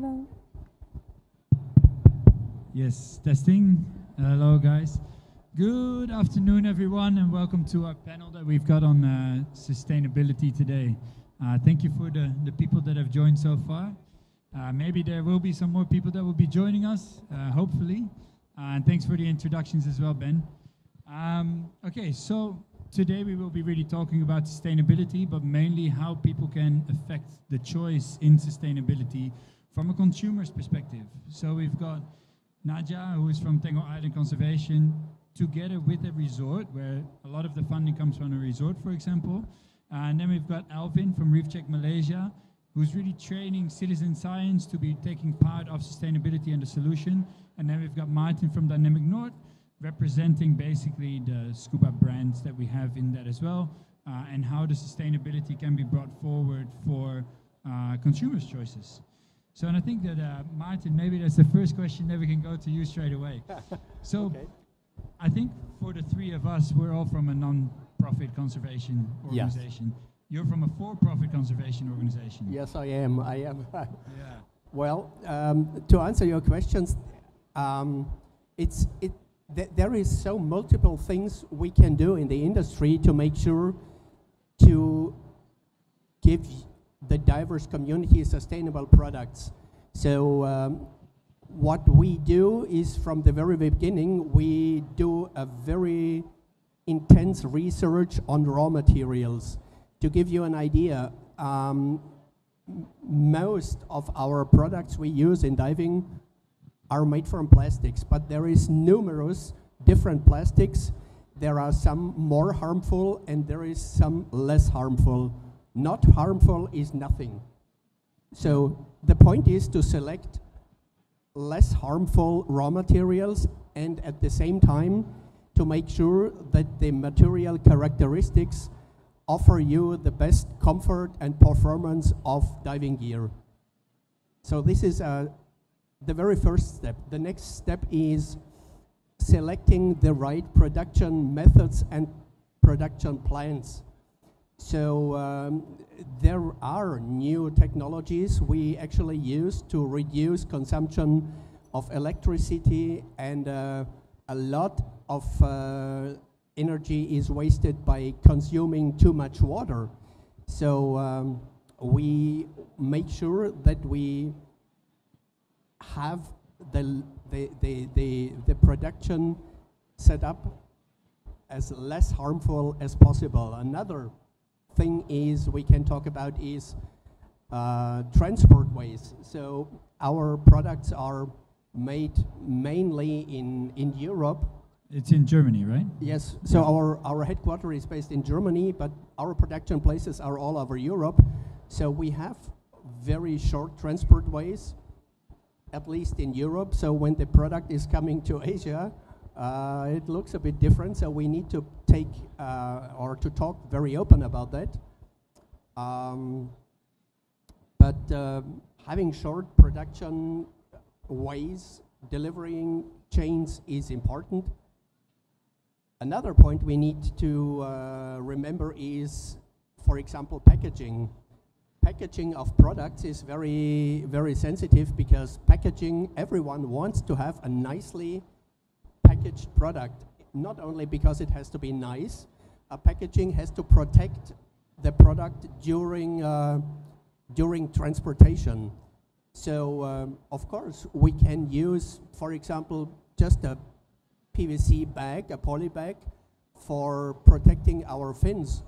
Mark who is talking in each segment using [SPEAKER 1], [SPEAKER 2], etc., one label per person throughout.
[SPEAKER 1] Hello.
[SPEAKER 2] Yes, testing. Hello, guys. Good afternoon, everyone, and welcome to our panel that we've got on sustainability today. Thank you for the people that have joined so far. Maybe there will be some more people that will be joining us, hopefully. And thanks for the introductions as well, Ben. Okay, so today we will be really talking about sustainability, but mainly how people can affect the choice in sustainability from a consumer's perspective. So we've got Nadia, who is from Tangle Island Conservation, together with a resort, where a lot of the funding comes from a resort, for example. And then we've got Alvin from Reef Check Malaysia, who's really training citizen science to be taking part of sustainability and the solution. And then we've got Martin from Dynamic North, representing basically the scuba brands that we have in that as well, and how the sustainability can be brought forward for consumers' choices. So, and I think that, Martin, maybe that's the first question that we can go to you straight away. So, okay. I think for the three of us, we're all from a non-profit conservation organization. Yes. You're from a for-profit conservation organization.
[SPEAKER 3] Yes, I am.
[SPEAKER 2] Yeah.
[SPEAKER 3] Well, to answer your questions, there is so multiple things we can do in the industry to make sure to give the diverse community sustainable products. So what we do is, from the very beginning, we do a very intense research on raw materials. To give you an idea, most of our products we use in diving are made from plastics, but there is numerous different plastics. There are some more harmful and there is some less harmful. Not harmful is nothing. So the point is to select less harmful raw materials, and at the same time to make sure that the material characteristics offer you the best comfort and performance of diving gear. So this is the very first step. The next step is selecting the right production methods and production plants. So there are new technologies we actually use to reduce consumption of electricity, and a lot of energy is wasted by consuming too much water. So we make sure that we have the production set up as less harmful as possible. Another thing is we can talk about is transport ways. So our products are made mainly in Europe.
[SPEAKER 2] It's in Germany, right?
[SPEAKER 3] Yes. So our headquarters is based in Germany, but our production places are all over Europe. So we have very short transport ways, at least in Europe. So when the product is coming to Asia, it looks a bit different. So we need to take or to talk very open about that. But having short production ways, delivering chains is important. Another point we need to remember is, for example, packaging. Packaging of products is very, very sensitive, because packaging, everyone wants to have a nicely packaged product, not only because it has to be nice. Packaging has to protect the product during transportation. So of course we can use, for example, just a PVC bag, a poly bag, for protecting our fins.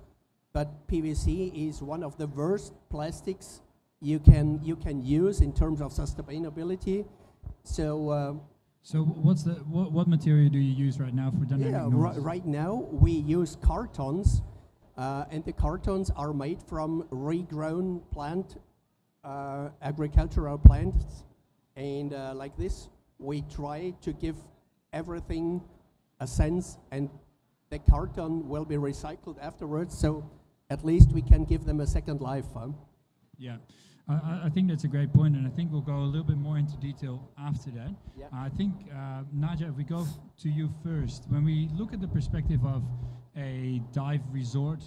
[SPEAKER 3] But PVC is one of the worst plastics you can use in terms of sustainability. So
[SPEAKER 2] so what material do you use right now for dynamic noise?
[SPEAKER 3] Right now we use cartons, and the cartons are made from regrown agricultural plants, and like this we try to give everything a sense, and the carton will be recycled afterwards, so at least we can give them a second life.
[SPEAKER 2] Yeah. I think that's a great point, and I think we'll go a little bit more into detail after that. Yeah. I think, Nadia, if we go to you first, when we look at the perspective of a dive resort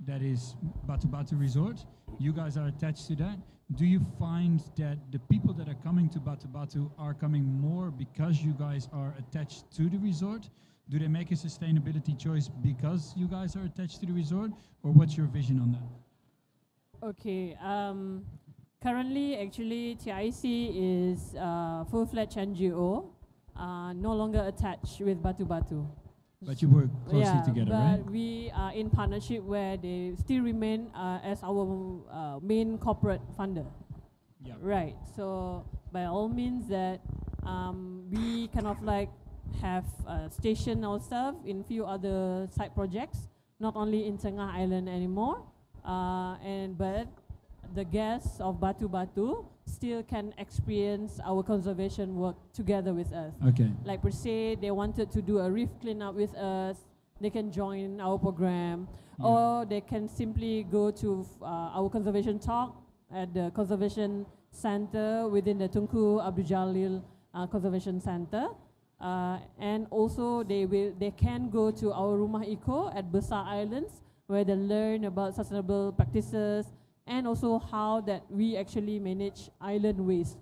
[SPEAKER 2] that is Batu Batu Resort, You guys are attached to that. Do you find that the people that are coming to Batu Batu are coming more because you guys are attached to the resort? Do they make a sustainability choice because you guys are attached to the resort? Or what's your vision on that?
[SPEAKER 1] Okay. Currently, actually, TIC is full-fledged NGO, no longer attached with Batu Batu.
[SPEAKER 2] But you work closely together, right?
[SPEAKER 1] But we are in partnership where they still remain as our main corporate funder.
[SPEAKER 2] Yeah.
[SPEAKER 1] Right. So by all means that we kind of like have stationed ourselves in few other side projects, not only in Tengah Island anymore, but the guests of Batu Batu still can experience our conservation work together with us.
[SPEAKER 2] Okay.
[SPEAKER 1] Like per se, they wanted to do a reef cleanup with us, they can join our program, or they can simply go to our conservation talk at the conservation center within the Tunku Abdul Jalil Conservation Center. And also they can go to our Rumah Eco at Besar Islands, where they learn about sustainable practices and also how that we actually manage island waste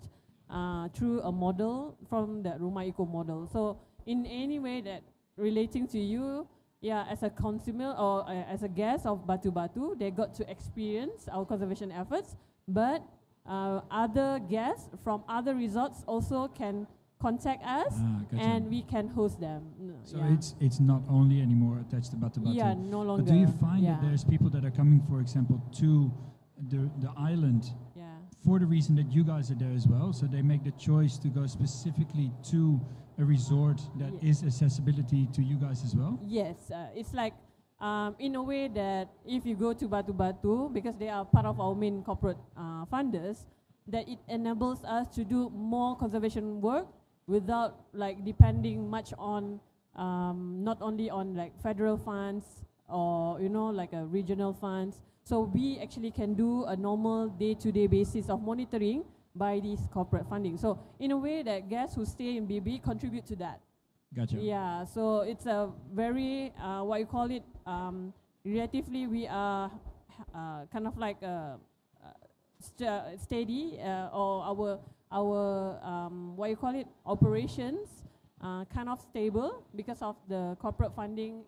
[SPEAKER 1] through a model from the Rumah Eco model. So in any way that relating to you, as a consumer or as a guest of Batu Batu, they got to experience our conservation efforts, but other guests from other resorts also can contact us, and we can host them.
[SPEAKER 2] So it's not only anymore attached to Batu Batu.
[SPEAKER 1] Yeah, no longer.
[SPEAKER 2] But do you find that there's people that are coming, for example, to the island for the reason that you guys are there as well? So they make the choice to go specifically to a resort that is accessibility to you guys as well?
[SPEAKER 1] Yes, it's like in a way that if you go to Batu Batu, because they are part of our main corporate funders, that it enables us to do more conservation work without like depending much on not only on like federal funds or like a regional funds. So we actually can do a normal day-to-day basis of monitoring by this corporate funding. So in a way that guests who stay in BB contribute to that.
[SPEAKER 2] Gotcha.
[SPEAKER 1] Yeah, so it's a very, what you call it, relatively we are kind of like steady, or our what you call it, operations kind of stable because of the corporate funding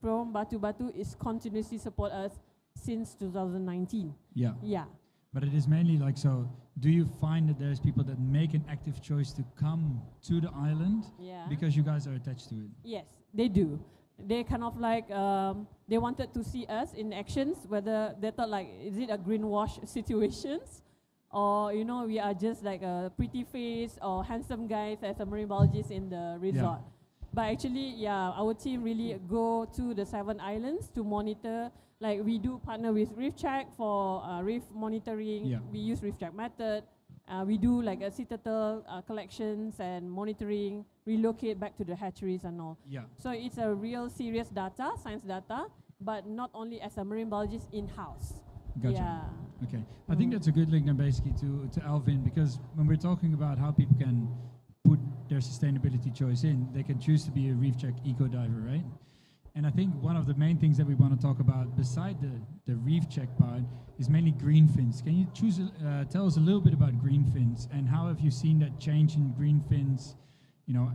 [SPEAKER 1] from Batu Batu is continuously support us since 2019.
[SPEAKER 2] Yeah.
[SPEAKER 1] Yeah.
[SPEAKER 2] But it is mainly like, so do you find that there's people that make an active choice to come to the island because you guys are attached to it?
[SPEAKER 1] Yes, they do. They kind of like, they wanted to see us in actions, whether they thought like, is it a greenwash situations? Or, we are just like a pretty face or handsome guys as a marine biologist in the resort. But actually, our team really go to the 7 islands to monitor. Like we do partner with Reef Check for reef monitoring. We use Reef Check method. We do like a sea turtle collections and monitoring, relocate back to the hatcheries and all. So it's a real serious data, science data, but not only as a marine biologist in-house.
[SPEAKER 2] Gotcha. Okay. I think that's a good link then basically to Alvin, because when we're talking about how people can put their sustainability choice in, they can choose to be a Reef Check eco diver, right? And I think one of the main things that we want to talk about beside the Reef Check part is mainly green fins. Can you tell us a little bit about green fins and how have you seen that change in green fins,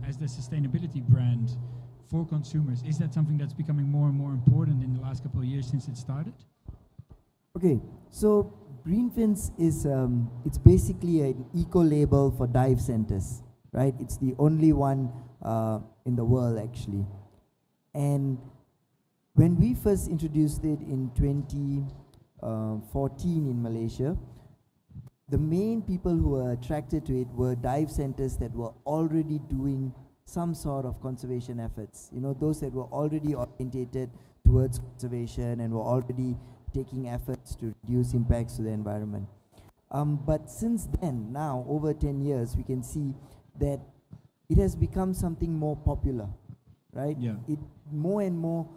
[SPEAKER 2] as the sustainability brand for consumers? Is that something that's becoming more and more important in the last couple of years since it started?
[SPEAKER 4] Okay, so Greenfins is it's basically an eco label for dive centers, right? It's the only one in the world actually. And when we first introduced it in 2014 in Malaysia, the main people who were attracted to it were dive centers that were already doing some sort of conservation efforts. Those that were already orientated towards conservation and were already taking efforts to reduce impacts to the environment. But since then, now over 10 years, we can see that it has become something more popular, right? More and more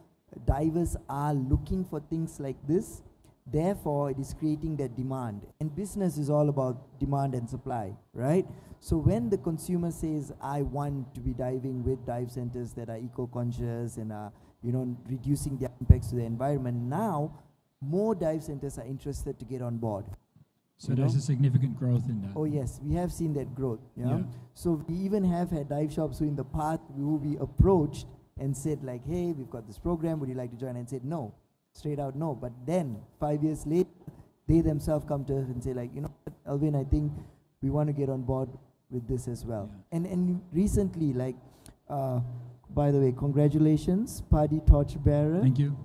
[SPEAKER 4] divers are looking for things like this. Therefore, it is creating that demand. And business is all about demand and supply, right? So when the consumer says, I want to be diving with dive centers that are eco-conscious and are, reducing their impacts to the environment, now more dive centers are interested to get on board.
[SPEAKER 2] So there's a significant growth in that.
[SPEAKER 4] Oh yes, we have seen that growth. Yeah. So we even have had dive shops who in the past we approached and said like, hey, we've got this program, would you like to join? And said no, straight out no. But then 5 years later, they themselves come to us and say like, you know what, Alvin, I think we want to get on board with this as well. Yeah. And recently, like, by the way, congratulations, Paddy Torchbearer.
[SPEAKER 2] Thank you.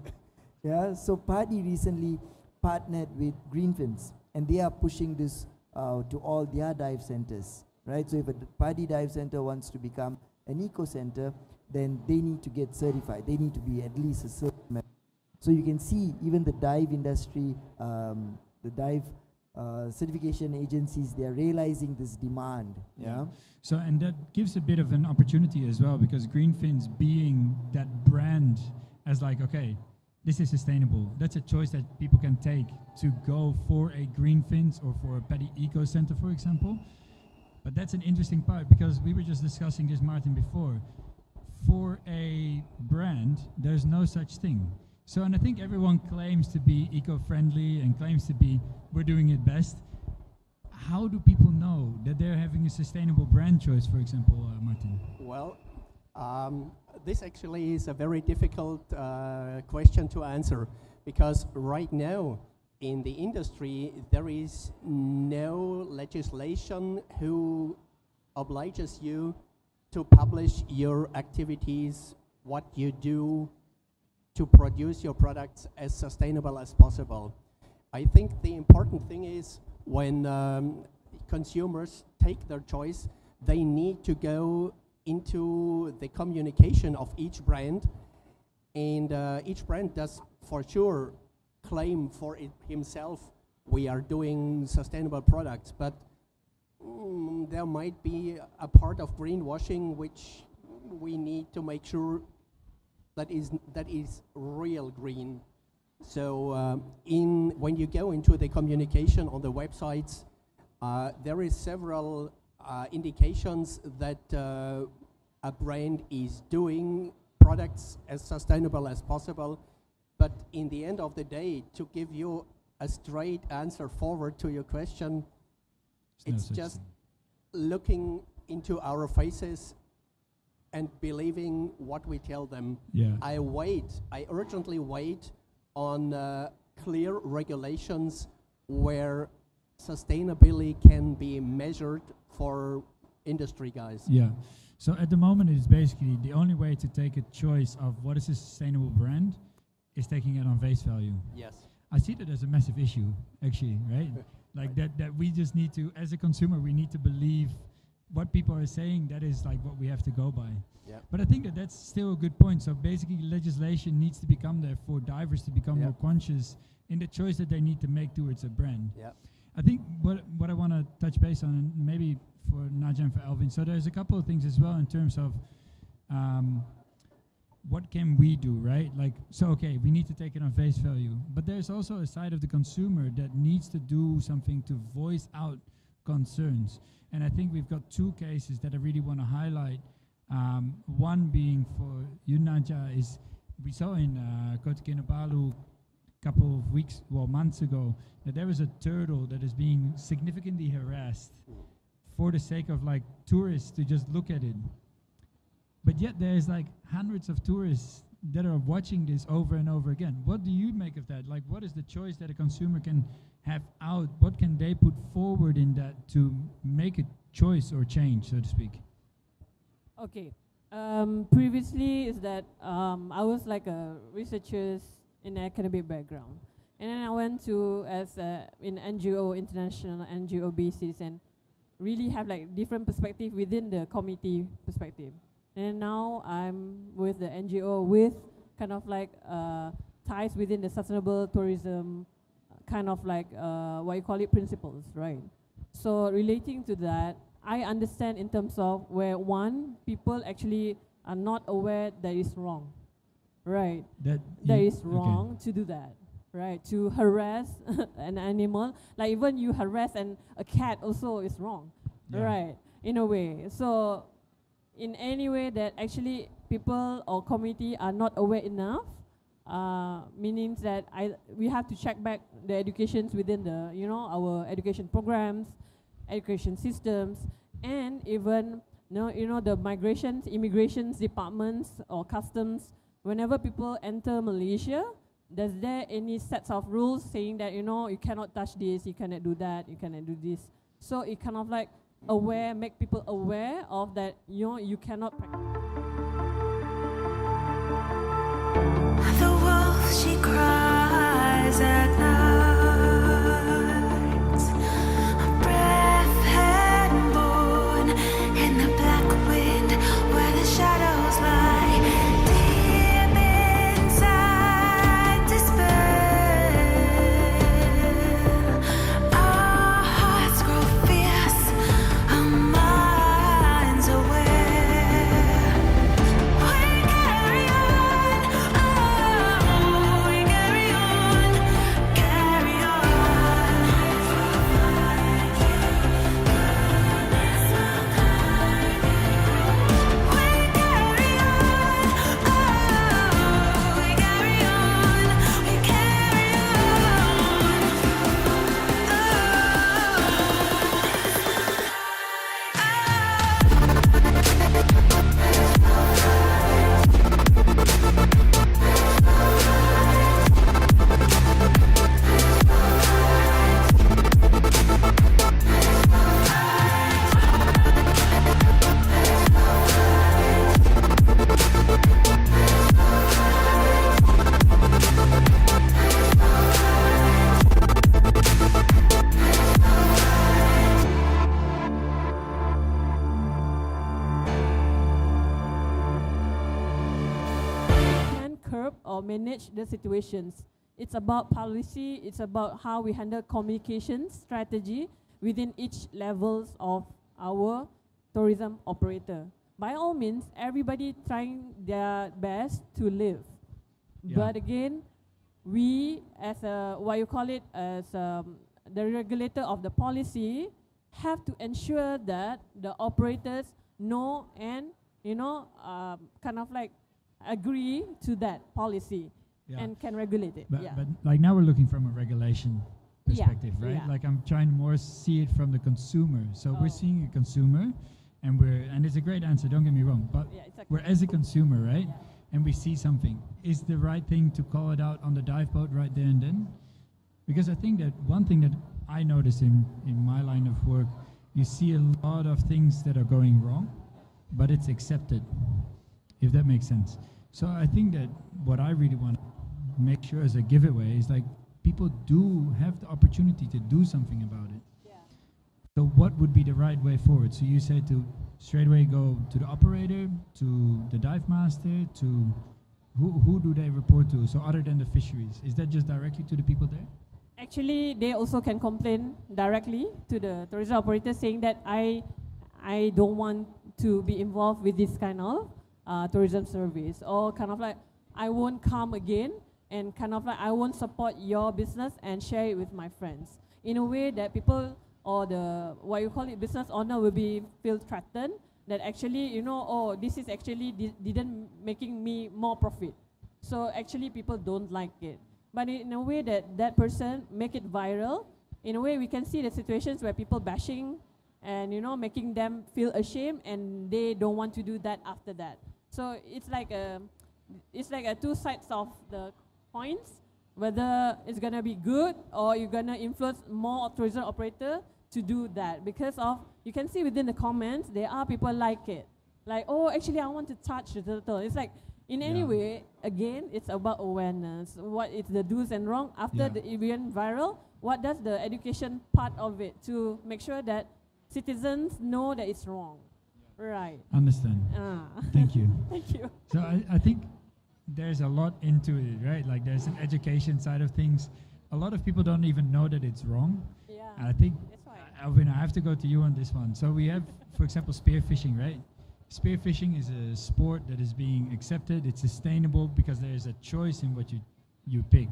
[SPEAKER 4] Yeah, so Paddy recently partnered with Greenfins, and they are pushing this to all their dive centers, right? So if a Paddy dive center wants to become an eco center, then they need to get certified. They need to be at least a certain member. So you can see even the dive industry, the dive certification agencies, they are realizing this demand. Yeah.
[SPEAKER 2] So, and that gives a bit of an opportunity as well, because Greenfins being that brand as like, okay, this is sustainable. That's a choice that people can take to go for a Greenfins or for a Paddy Eco Center, for example. But that's an interesting part, because we were just discussing this, Martin, before. For a brand, there's no such thing. So, and I think everyone claims to be eco-friendly and claims to be, we're doing it best. How do people know that they're having a sustainable brand choice, for example, Martin?
[SPEAKER 3] Well, this actually is a very difficult question to answer, because right now in the industry there is no legislation who obliges you to publish your activities, what you do to produce your products as sustainable as possible. I think the important thing is when consumers take their choice, they need to go into the communication of each brand, and each brand does for sure claim for it himself, we are doing sustainable products, but there might be a part of greenwashing which we need to make sure that is real green. So when you go into the communication on the websites, there is several indications that a brand is doing products as sustainable as possible, but in the end of the day, to give you a straight answer forward to your question, it's just looking into our faces and believing what we tell them.
[SPEAKER 2] Yeah.
[SPEAKER 3] I urgently wait on clear regulations where sustainability can be measured for industry guys.
[SPEAKER 2] Yeah. So at the moment, it's basically the only way to take a choice of what is a sustainable brand is taking it on face value.
[SPEAKER 3] Yes.
[SPEAKER 2] I see that as a massive issue, actually, right? Like that we just need to, as a consumer, we need to believe what people are saying. That is like what we have to go by.
[SPEAKER 3] Yeah.
[SPEAKER 2] But I think that that's still a good point. So basically, legislation needs to become there for divers to become more conscious in the choice that they need to make towards a brand.
[SPEAKER 3] Yeah.
[SPEAKER 2] I think what I want to touch base on, and maybe for Naja and for Alvin, so there's a couple of things as well in terms of what can we do, right? Like, so okay, we need to take it on face value, but there's also a side of the consumer that needs to do something to voice out concerns. And I think we've got two cases that I really want to highlight. One being for you, Naja, is we saw in Kota Kinabalu a couple of months ago, that there was a turtle that is being significantly harassed for the sake of like tourists to just look at it. But yet there's like hundreds of tourists that are watching this over and over again. What do you make of that? Like, what is the choice that a consumer can have out? What can they put forward in that to make a choice or change, so to speak?
[SPEAKER 1] Okay. Previously is that I was like a researcher in academic background. And then I went to in NGO, international NGO basis, and really have like different perspective within the committee perspective. And now I'm with the NGO with kind of like ties within the sustainable tourism, kind of like what you call it, principles, right? So relating to that, I understand in terms of where people actually are not aware that is wrong, right? That is wrong to do that, right? To harass an animal, like even you harass a cat also is wrong, right? In a way. So in any way that actually people or community are not aware enough, meaning that we have to check back the educations within the our education programs, education systems, and even the immigrations departments or customs. Whenever people enter Malaysia, does there any sets of rules saying that you cannot touch this, you cannot do that, you cannot do this? So it kind of like make people aware of that. You cannot practice.
[SPEAKER 5] The wolf, she cries at night. A breath had born in the black wind where the shadows lie. Deep inside despair, our hearts grow fierce, our minds aware. We carry on, oh, we carry on, carry on. We carry on, oh, we carry on, we carry
[SPEAKER 1] Can curb or manage the situations. It's about policy, it's about how we handle communication strategy within each levels of our tourism operator. By all means, everybody trying their best to live.
[SPEAKER 2] Yeah.
[SPEAKER 1] But again, we as the regulator of the policy have to ensure that the operators know and kind of like agree to that policy
[SPEAKER 2] Yeah.
[SPEAKER 1] and can regulate it.
[SPEAKER 2] But,
[SPEAKER 1] yeah.
[SPEAKER 2] but like now we're looking from a regulation
[SPEAKER 1] Yeah,
[SPEAKER 2] perspective, right?
[SPEAKER 1] yeah.
[SPEAKER 2] Like I'm trying to more see it from the consumer. So we're
[SPEAKER 1] Oh.
[SPEAKER 2] seeing a consumer, and it's a great answer. Don't get me wrong, but
[SPEAKER 1] Yeah, exactly.
[SPEAKER 2] we're as a consumer, right?
[SPEAKER 1] Yeah.
[SPEAKER 2] And we see something. Is the right thing to call it out on the dive boat right there and then? Because I think that one thing that I notice in my line of work, you see a lot of things that are going wrong, but it's accepted, if that makes sense. So I think that what I really want to make sure as a giveaway is like people do have the opportunity to do something about it.
[SPEAKER 1] Yeah.
[SPEAKER 2] So what would be the right way forward? So you say to straight away go to the operator, to the dive master, to who do they report to? So other than the fisheries, is that just directly to the people there?
[SPEAKER 1] Actually, they also can complain directly to the tourism operator saying that I don't want to be involved with this kind of tourism service, or kind of like I won't come again, and kind of like I won't support your business and share it with my friends. In a way that people or the business owner will feel threatened that actually this is actually didn't making me more profit. So actually people don't like it. But in a way that person make it viral, in a way we can see the situations where people bashing and making them feel ashamed, and they don't want to do that after that. So it's like a two sides of the coins, whether it's gonna be good or you're gonna influence more tourism operator to do that, because of you can see within the comments there are people like it, like, oh, actually I want to touch the turtle. It's like in any
[SPEAKER 2] Yeah.
[SPEAKER 1] way, again, it's about awareness. What is the do's and wrong after
[SPEAKER 2] Yeah.
[SPEAKER 1] the event viral? What does the education part of it to make sure that citizens know that it's wrong, right?
[SPEAKER 2] Understand. Thank you.
[SPEAKER 1] Thank you.
[SPEAKER 2] So I think there's a lot into it, right? Like there's an education side of things. A lot of people don't even know that it's wrong.
[SPEAKER 1] Yeah.
[SPEAKER 2] And I think,
[SPEAKER 1] That's why.
[SPEAKER 2] Alvin, I have to go to you on this one. So we have, for example, spearfishing, right? Spearfishing is a sport that is being accepted. It's sustainable because there is a choice in what you pick.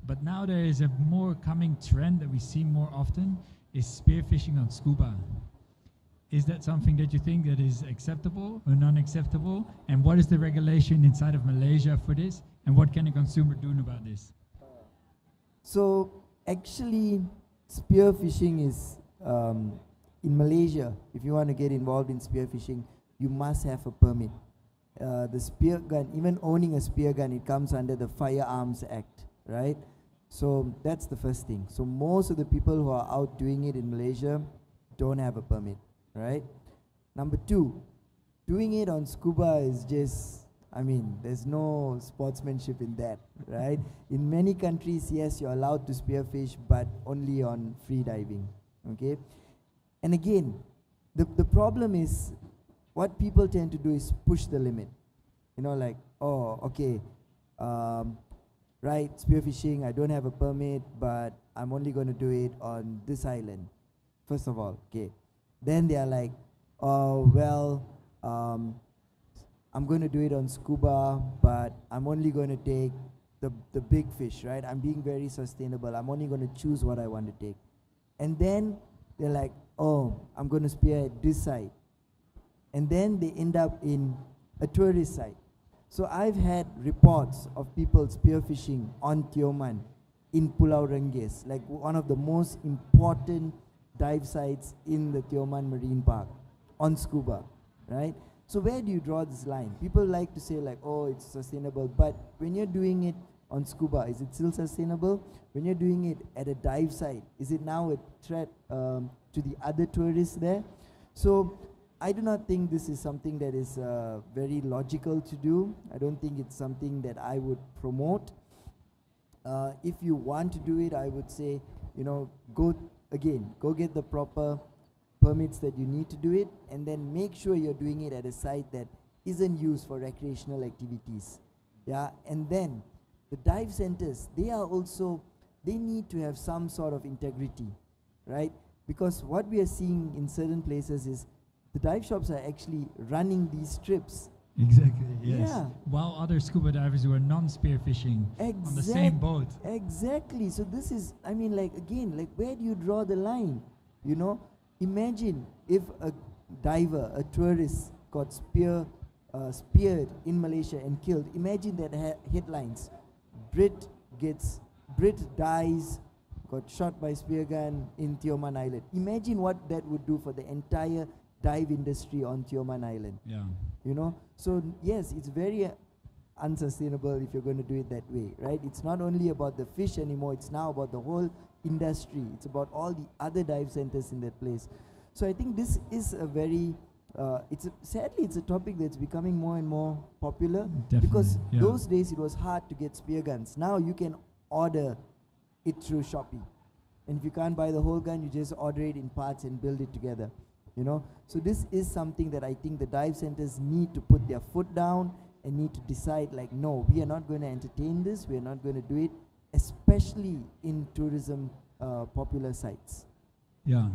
[SPEAKER 2] But now there is a more coming trend that we see more often is spearfishing on scuba. Is that something that you think that is acceptable or non-acceptable? And what is the regulation inside of Malaysia for this? And what can a consumer do about this?
[SPEAKER 4] So actually, spearfishing is in Malaysia. If you want to get involved in spearfishing, you must have a permit. The spear gun, even owning a spear gun, it comes under the Firearms Act, right? So that's the first thing. So most of the people who are out doing it in Malaysia don't have a permit, right? Number two, doing it on scuba is just, I mean, there's no sportsmanship in that, right? In many countries, yes, you're allowed to spearfish, but only on free diving, okay? And again, the problem is, what people tend to do is push the limit. You know, like, oh, okay, right, spearfishing, I don't have a permit, but I'm only going to do it on this island, first of all, okay. Then they are like, oh, well, I'm going to do it on scuba, but I'm only going to take the big fish, right? I'm being very sustainable. I'm only going to choose what I want to take. And then they're like, oh, I'm going to spear at this site. And then they end up in a tourist site. So I've had reports of people spearfishing on Tioman in Pulau Renggis, like one of the most important dive sites in the Tioman Marine Park, on scuba, right? So where do you draw this line? People like to say like, oh, it's sustainable, but when you're doing it on scuba, is it still sustainable? When you're doing it at a dive site, is it now a threat to the other tourists there? So I do not think this is something that is very logical to do. I don't think it's something that I would promote. If you want to do it, I would say, you know, go get the proper permits that you need to do it, and then make sure you're doing it at a site that isn't used for recreational activities. Yeah, and then the dive centers, they need to have some sort of integrity, right? Because what we are seeing in certain places is the dive shops are actually running these trips.
[SPEAKER 2] Exactly, yes.
[SPEAKER 4] Yeah.
[SPEAKER 2] While other scuba divers who are non-spearfishing on the same boat.
[SPEAKER 4] Exactly. So this is, I mean, like, again, like, where do you draw the line? You know, imagine if a diver, a tourist, got speared in Malaysia and killed. Imagine that headlines. Brit dies, got shot by spear gun in Tioman Island. Imagine what that would do for the entire dive industry on Tioman Island.
[SPEAKER 2] Yeah.
[SPEAKER 4] You know, so yes, it's very unsustainable if you're going to do it that way, right? It's not only about the fish anymore, it's now about the whole industry. It's about all the other dive centers in that place. So I think this is a very, sadly it's a topic that's becoming more and more popular.
[SPEAKER 2] Definitely,
[SPEAKER 4] because
[SPEAKER 2] yeah.
[SPEAKER 4] those days it was hard to get spear guns. Now you can order it through Shopee. And if you can't buy the whole gun, you just order it in parts and build it together. You know, so this is something that I think the dive centers need to put their foot down and need to decide, like, no, we are not going to entertain this, we are not going to do it, especially in tourism popular sites.
[SPEAKER 2] Yeah.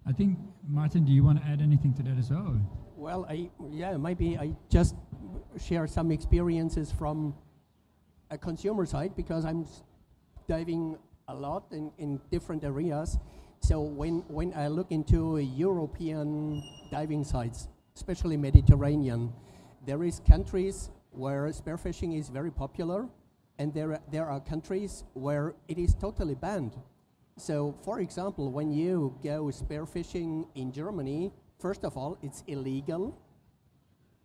[SPEAKER 2] I think, Martin, do you want to add anything to that as well?
[SPEAKER 3] Well, maybe I just share some experiences from a consumer side, because I'm diving a lot in different areas. So when I look into European diving sites, especially Mediterranean, there is countries where spearfishing is very popular, and there are countries where it is totally banned. So, for example, when you go spearfishing in Germany, first of all, it's illegal.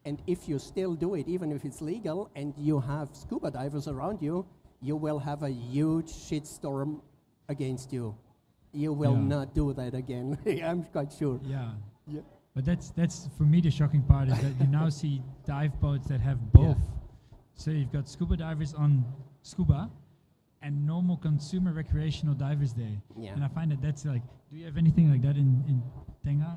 [SPEAKER 3] And if you still do it, even if it's legal, and you have scuba divers around you, you will have a huge shitstorm against you. You will not do that again. I'm quite sure.
[SPEAKER 2] Yeah.
[SPEAKER 3] Yeah.
[SPEAKER 2] But that's for me the shocking part is that you now see dive boats that have both. So you've got scuba divers on scuba and normal consumer recreational divers there.
[SPEAKER 3] Yeah.
[SPEAKER 2] And I find that's like, do you have anything like that in Tenga?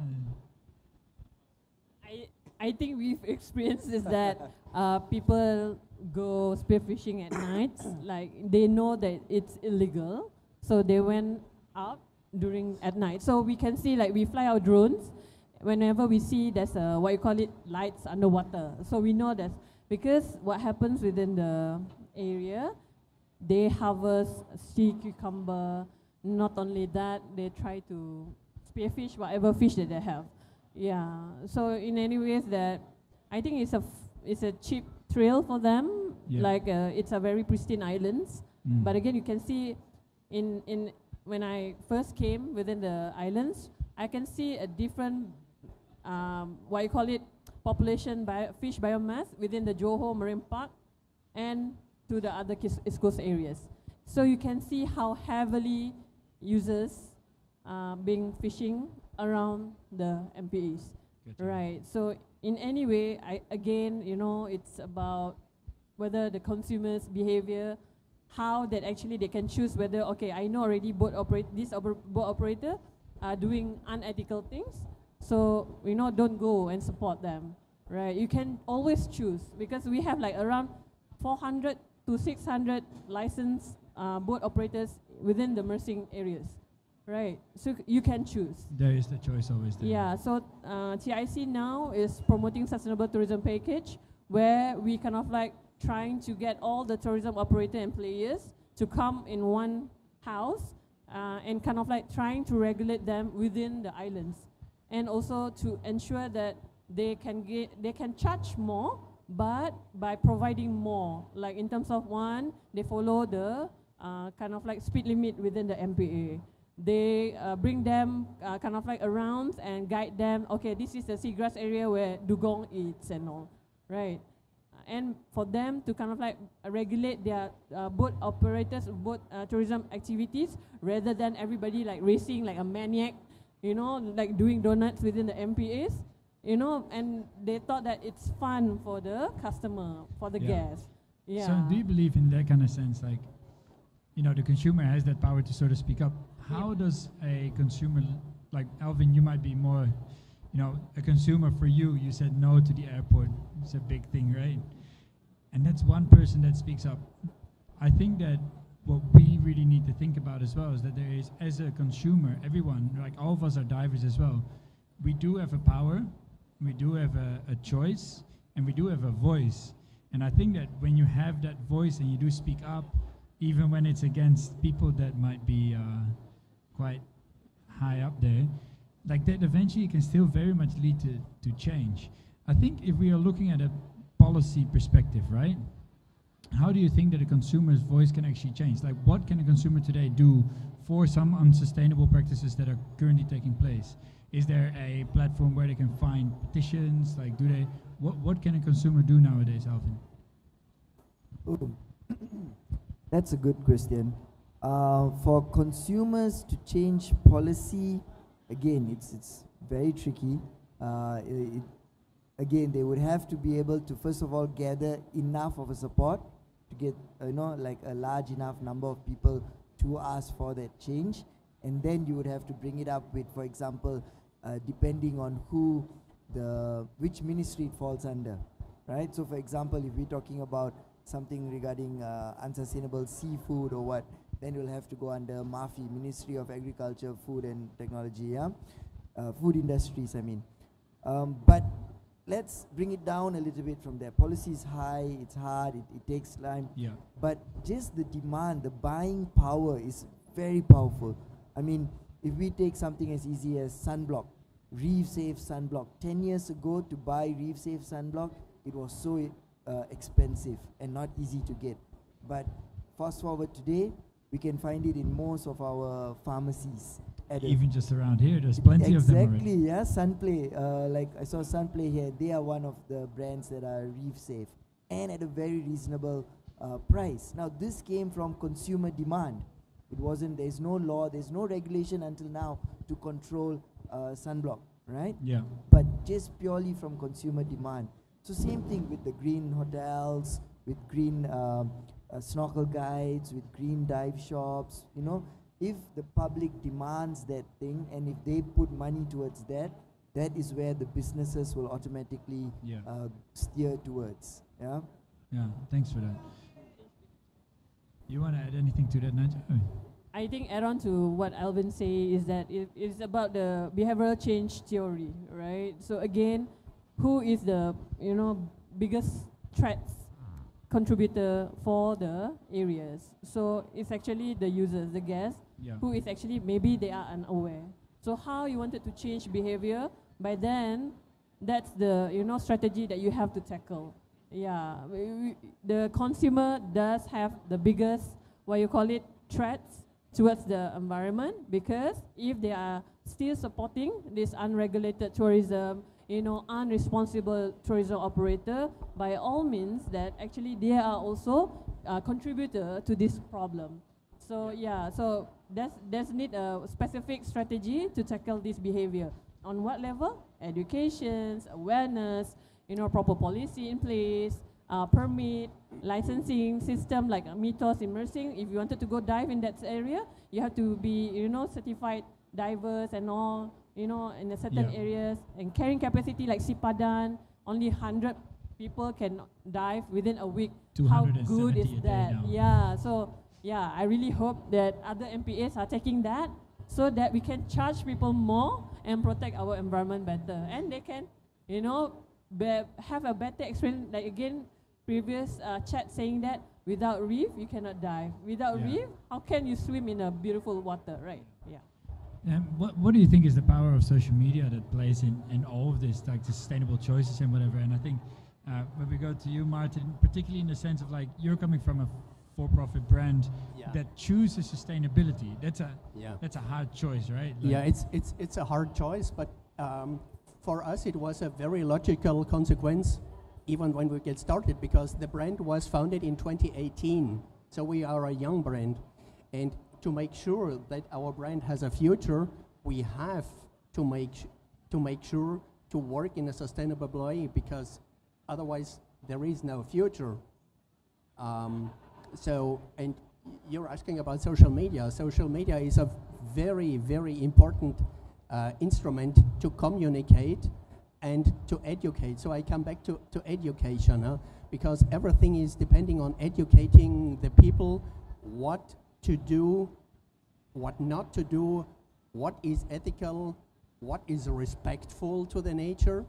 [SPEAKER 1] I think we've experienced is that people go spearfishing at night, like they know that it's illegal, so they went out at night. So we can see, like, we fly our drones. Whenever we see there's a, what you call it, lights underwater. So we know that because what happens within the area, they harvest sea cucumber. Not only that, they try to spearfish whatever fish that they have. Yeah. So in any ways that I think it's a cheap thrill for them.
[SPEAKER 2] Yeah.
[SPEAKER 1] Like it's a very pristine islands.
[SPEAKER 2] Mm.
[SPEAKER 1] But again, you can see in when I first came within the islands, I can see a different what you call it population fish biomass within the Johor Marine Park and to the other East Coast areas. So you can see how heavily users being fishing around the MPAs.
[SPEAKER 2] Gotcha.
[SPEAKER 1] Right. So in any way, it's about whether the consumers' behavior, how that actually they can choose whether, okay, I know already boat operator are doing unethical things, so don't go and support them, right? You can always choose, because we have like around 400 to 600 licensed boat operators within the Mersing areas, right? So you can choose.
[SPEAKER 2] There is the choice always there.
[SPEAKER 1] Yeah, so TIC now is promoting sustainable tourism package, where we kind of like trying to get all the tourism operator and players to come in one house and kind of like trying to regulate them within the islands, and also to ensure that they can charge more, but by providing more, like in terms of one, they follow the kind of like speed limit within the MPA. They bring them kind of like around and guide them. Okay, this is the seagrass area where dugong eats and all, right? And for them to kind of like regulate their boat operators, boat tourism activities, rather than everybody like racing like a maniac, like doing donuts within the MPAs, and they thought that it's fun for the customer, for the guest. Yeah.
[SPEAKER 2] So do you believe in that kind of sense, like, the consumer has that power to sort of speak up? How does a consumer, like Alvin, you might be more, a consumer. For you said no to the airport. It's a big thing, right? And that's one person that speaks up. I think that what we really need to think about as well is that there is, as a consumer, everyone, like all of us are divers as well, we do have a power, we do have a choice, and we do have a voice. And I think that when you have that voice and you do speak up, even when it's against people that might be quite high up there, like that eventually can still very much lead to change. I think if we are looking at a policy perspective, right? How do you think that a consumer's voice can actually change? Like, what can a consumer today do for some unsustainable practices that are currently taking place? Is there a platform where they can find petitions? Like, what can a consumer do nowadays, Alvin?
[SPEAKER 4] Ooh. That's a good question. For consumers to change policy, again, it's very tricky. Again, they would have to be able to, first of all, gather enough of a support to get, like a large enough number of people to ask for that change. And then you would have to bring it up with, for example, depending on which ministry it falls under, right? So for example, if we're talking about something regarding unsustainable seafood or what, then you'll have to go under MAFI, Ministry of Agriculture, Food and Technology, food industries, I mean. But let's bring it down a little bit from there. Policy is high, it's hard, it takes time.
[SPEAKER 2] Yeah.
[SPEAKER 4] But just the demand, the buying power is very powerful. I mean, if we take something as easy as sunblock, reef safe sunblock. 10 years ago, to buy reef safe sunblock, it was so expensive and not easy to get. But fast forward today, we can find it in most of our pharmacies.
[SPEAKER 2] Even just around here, there's plenty of them already.
[SPEAKER 4] Exactly, yeah, Sunplay. Like I saw Sunplay here, they are one of the brands that are reef safe and at a very reasonable price. Now, this came from consumer demand. It wasn't, there's no law, there's no regulation until now to control sunblock, right?
[SPEAKER 2] Yeah.
[SPEAKER 4] But just purely from consumer demand. So same thing with the green hotels, with green snorkel guides, with green dive shops, if the public demands that thing and if they put money towards that, that is where the businesses will automatically steer towards. Yeah.
[SPEAKER 2] Yeah. Thanks for that. You want to add anything to that, Naja?
[SPEAKER 1] I think add on to what Alvin say is that it is about the behavioral change theory, right? So again, who is the biggest threats contributor for the areas? So it's actually the users, the guests, who is actually maybe they are unaware. So how you wanted to change behavior? By then, that's the strategy that you have to tackle. yeah, the consumer does have the biggest, what you call it, threats towards the environment, because if they are still supporting this unregulated tourism, unresponsible tourism operator, by all means, that actually they are also a contributor to this problem. So yeah, so there's need a specific strategy to tackle this behavior. On what level? Education, awareness, proper policy in place, permit, licensing system like Mythos immersing. If you wanted to go dive in that area, you have to be, certified divers and all, in a certain areas. And carrying capacity like Sipadan, only 100 people can dive within a week. How good is that? Yeah, so yeah, I really hope that other MPAs are taking that so that we can charge people more and protect our environment better. And they can, have a better experience. Like again, previous chat saying that without reef, you cannot dive. Without reef, how can you swim in a beautiful water, right? Yeah.
[SPEAKER 2] What do you think is the power of social media that plays in all of this, like the sustainable choices and whatever? And I think when we go to you, Martin, particularly in the sense of like you're coming from a for-profit brand that chooses sustainability. That's a hard choice, right? Like
[SPEAKER 3] it's a hard choice, but for us it was a very logical consequence, even when we get started, because the brand was founded in 2018, so we are a young brand, and to make sure that our brand has a future, we have to make sure to work in a sustainable way, because otherwise there is no future. So, and you're asking about social media. Social media is a very, very important instrument to communicate and to educate. So I come back to education, because everything is depending on educating the people what to do, what not to do, what is ethical, what is respectful to the nature.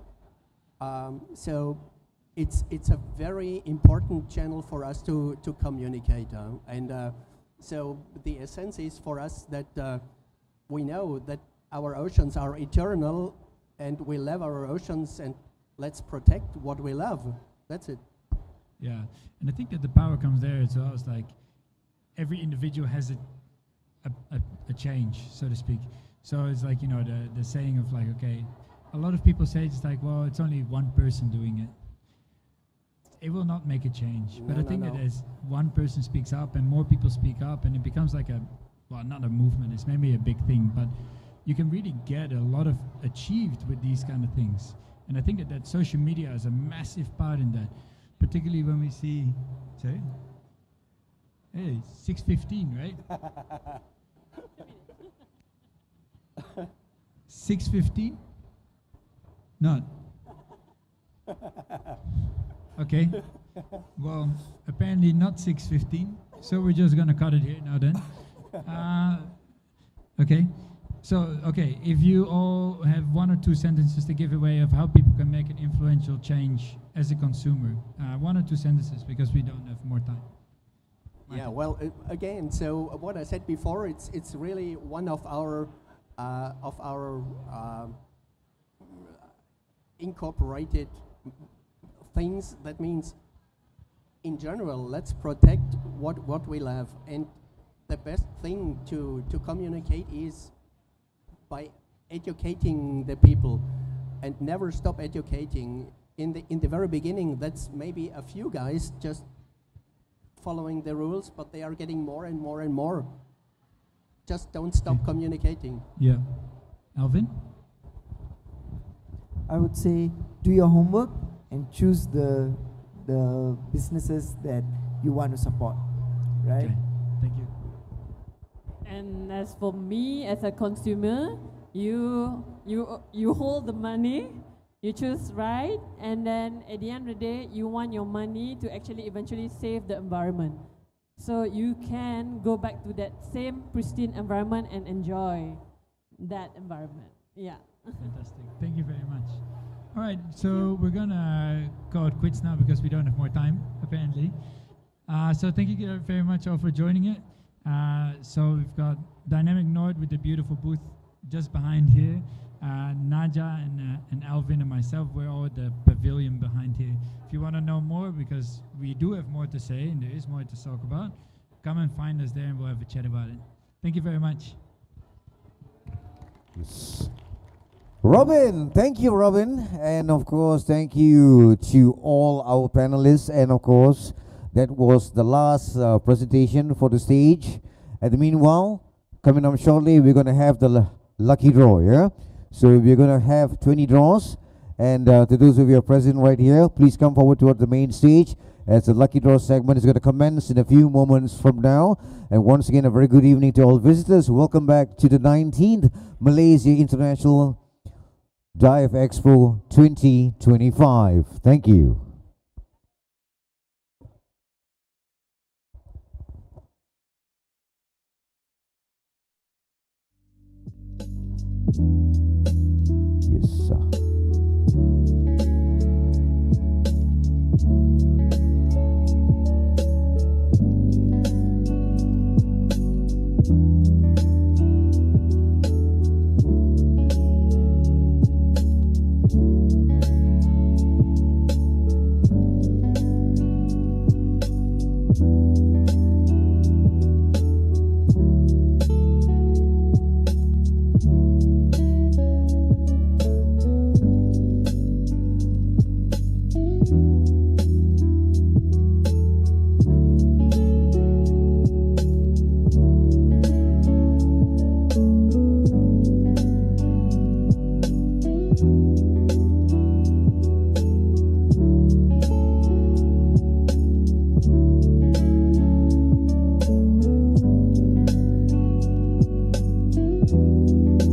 [SPEAKER 3] So it's a very important channel for us to communicate. So the essence is for us that we know that our oceans are eternal and we love our oceans, and let's protect what we love. That's it.
[SPEAKER 2] Yeah, and I think that the power comes there as well. It's like every individual has a change, so to speak. So it's like, the saying of like, okay, a lot of people say it's like, well, it's only one person doing it. It will not make a change. But I think that as one person speaks up and more people speak up, and it becomes like not a movement, it's maybe a big thing, but you can really get a lot of achieved with these kind of things. And I think that social media is a massive part in that, particularly when we see, sorry? Hey, 6:15, right? 6:15? Not. Okay. Well, apparently not 6:15, so we're just gonna cut it here now then. Okay. So, okay, if you all have one or two sentences to give away of how people can make an influential change as a consumer, one or two sentences, because we don't have more time.
[SPEAKER 3] Yeah, well, again, so what I said before, it's really one of our incorporated things. That means, in general, let's protect what we love, and the best thing to communicate is by educating the people, and never stop educating. In the very beginning, that's maybe a few guys just following the rules, but they are getting more and more and more. Just don't stop communicating.
[SPEAKER 2] Yeah. Alvin?
[SPEAKER 4] I would say do your homework and choose the businesses that you want to support, right?
[SPEAKER 2] Okay. Thank you.
[SPEAKER 1] And as for me, as a consumer, you hold the money, you choose right, and then at the end of the day, you want your money to actually eventually save the environment. So you can go back to that same pristine environment and enjoy that environment. Yeah.
[SPEAKER 2] Fantastic. Thank you very much. All right, so we're gonna call it quits now because we don't have more time, apparently. So thank you very much all for joining it. So we've got Dynamic Nord with the beautiful booth just behind here. Naja and Alvin and myself, we're all at the pavilion behind here. If you want to know more, because we do have more to say and there is more to talk about, come and find us there and we'll have a chat about it. Thank you very much.
[SPEAKER 6] Yes. Robin, thank you, Robin. And of course, thank you to all our panelists. And of course, that was the last presentation for the stage. And meanwhile, coming up shortly, we're going to have the lucky draw, yeah? So we're going to have 20 draws. And to those of you who are present right here, please come forward toward the main stage as the lucky draw segment is going to commence in a few moments from now. And once again, a very good evening to all visitors. Welcome back to the 19th Malaysia International Dive Expo 2025. Thank you. Yes, sir.